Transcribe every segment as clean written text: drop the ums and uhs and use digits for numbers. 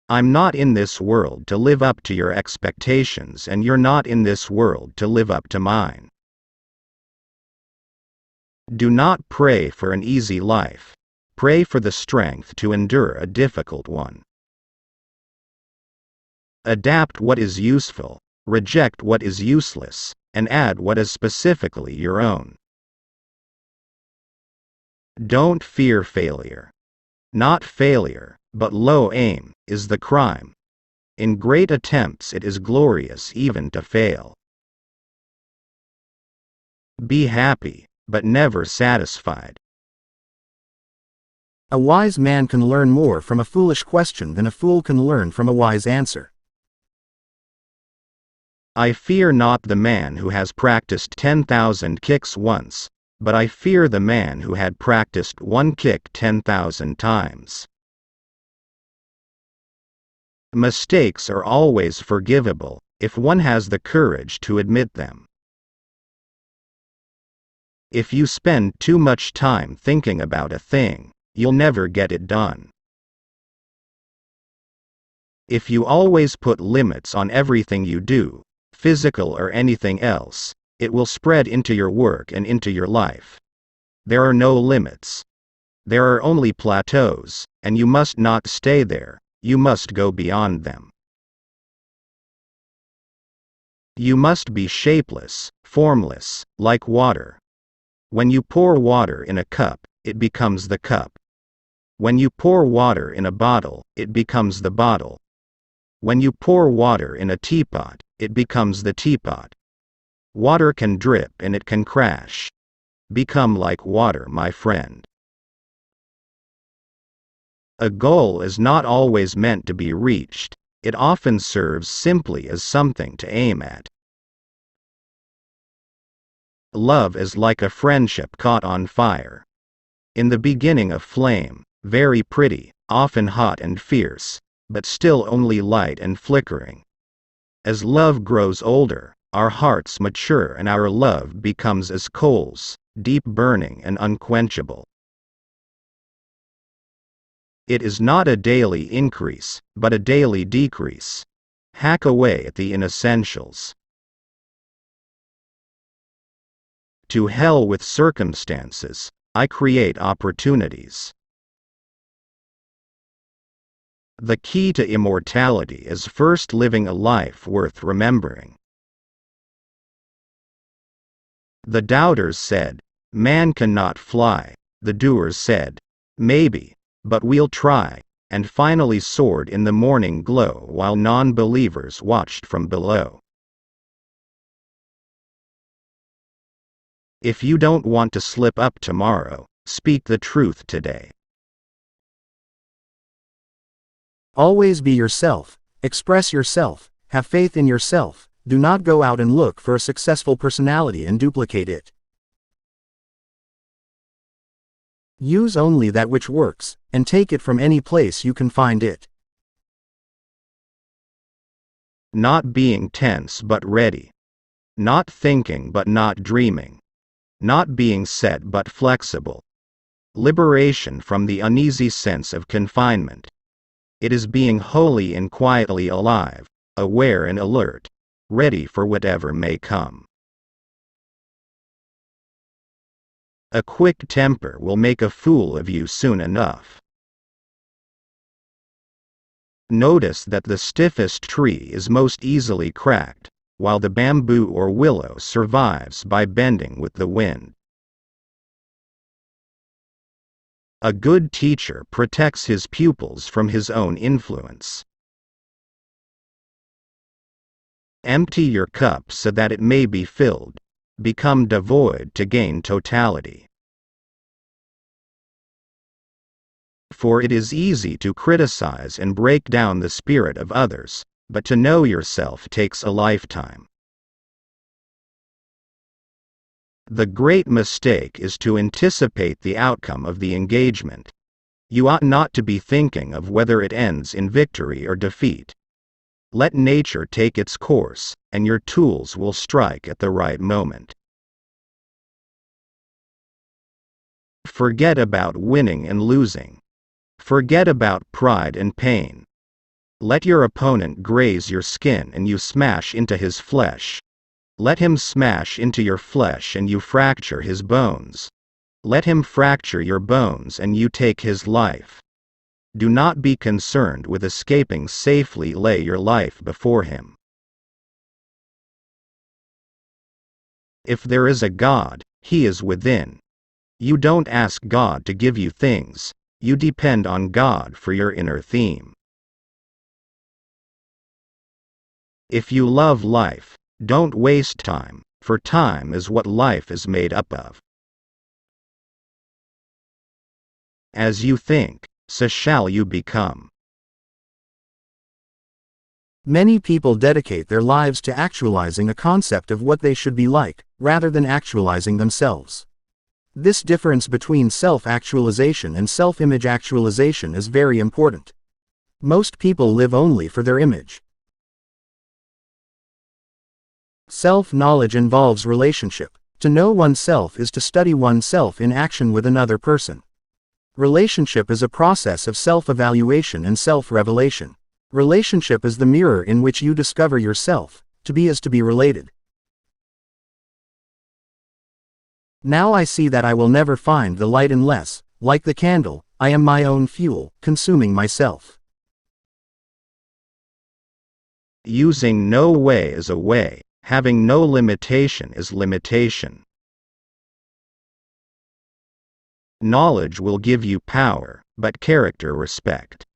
I'm not in this world to live up to your expectations, and you're not in this world to live up to mine. Do not pray for an easy life. Pray for the strength to endure a difficult one. Adapt what is useful, reject what is useless, and add what is specifically your own. Don't fear failure. Not failure, but low aim, is the crime. In great attempts it is glorious even to fail. Be happy, but never satisfied. A wise man can learn more from a foolish question than a fool can learn from a wise answer. I fear not the man who has practiced 10,000 kicks once, but I fear the man who had practiced one kick 10,000 times. Mistakes are always forgivable, if one has the courage to admit them. If you spend too much time thinking about a thing, you'll never get it done. If you always put limits on everything you do, physical or anything else, it will spread into your work and into your life. There are no limits. There are only plateaus, and you must not stay there, you must go beyond them. You must be shapeless, formless, like water. When you pour water in a cup, it becomes the cup. When you pour water in a bottle, it becomes the bottle. When you pour water in a teapot, it becomes the teapot. Water can drip and it can crash. Become like water, my friend. A goal is not always meant to be reached, it often serves simply as something to aim at. Love is like a friendship caught on fire. In the beginning a flame, very pretty, often hot and fierce, but still only light and flickering. As love grows older, our hearts mature and our love becomes as coals, deep burning and unquenchable. It is not a daily increase, but a daily decrease. Hack away at the inessentials. To hell with circumstances, I create opportunities. The key to immortality is first living a life worth remembering. The doubters said, "Man cannot fly." The doers said, "Maybe, but we'll try," and finally soared in the morning glow while non-believers watched from below. If you don't want to slip up tomorrow, speak the truth today. Always be yourself, express yourself, have faith in yourself, do not go out and look for a successful personality and duplicate it. Use only that which works, and take it from any place you can find it. Not being tense but ready. Not thinking but not dreaming. Not being set but flexible. Liberation from the uneasy sense of confinement. It is being wholly and quietly alive, aware and alert, ready for whatever may come. A quick temper will make a fool of you soon enough. Notice that the stiffest tree is most easily cracked, while the bamboo or willow survives by bending with the wind. A good teacher protects his pupils from his own influence. Empty your cup so that it may be filled. Become devoid to gain totality. For it is easy to criticize and break down the spirit of others, but to know yourself takes a lifetime. The great mistake is to anticipate the outcome of the engagement. You ought not to be thinking of whether it ends in victory or defeat. Let nature take its course, and your tools will strike at the right moment. Forget about winning and losing. Forget about pride and pain. Let your opponent graze your skin and you smash into his flesh. Let him smash into your flesh and you fracture his bones. Let him fracture your bones and you take his life. Do not be concerned with escaping safely. Lay your life before him. If there is a God, he is within. You don't ask God to give you things, you depend on God for your inner theme. If you love life, don't waste time, for time is what life is made up of. As you think, so shall you become. Many people dedicate their lives to actualizing a concept of what they should be like, rather than actualizing themselves. This difference between self-actualization and self-image actualization is very important. Most people live only for their image. Self-knowledge involves relationship. To know oneself is to study oneself in action with another person. Relationship is a process of self-evaluation and self-revelation. Relationship is the mirror in which you discover yourself. To be is to be related. Now I see that I will never find the light unless, like the candle, I am my own fuel, consuming myself. Using no way is a way, having no limitation is limitation. Knowledge will give you power, but character respect.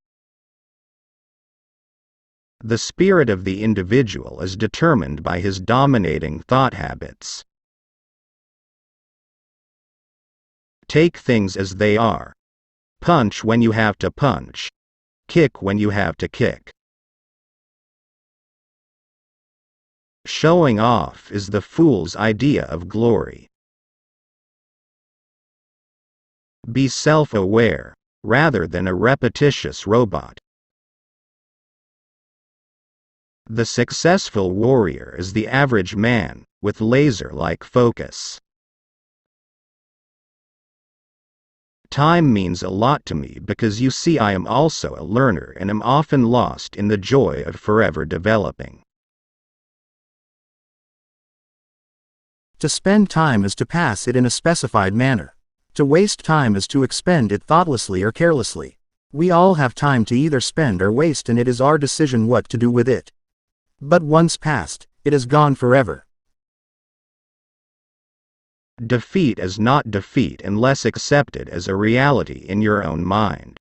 The spirit of the individual is determined by his dominating thought habits. Take things as they are. Punch when you have to punch. Kick when you have to kick. Showing off is the fool's idea of glory. Be self-aware, rather than a repetitious robot. The successful warrior is the average man, with laser-like focus. Time means a lot to me because you see I am also a learner and am often lost in the joy of forever developing. To spend time is to pass it in a specified manner. To waste time is to expend it thoughtlessly or carelessly. We all have time to either spend or waste, and it is our decision what to do with it. But once past, it is gone forever. Defeat is not defeat unless accepted as a reality in your own mind.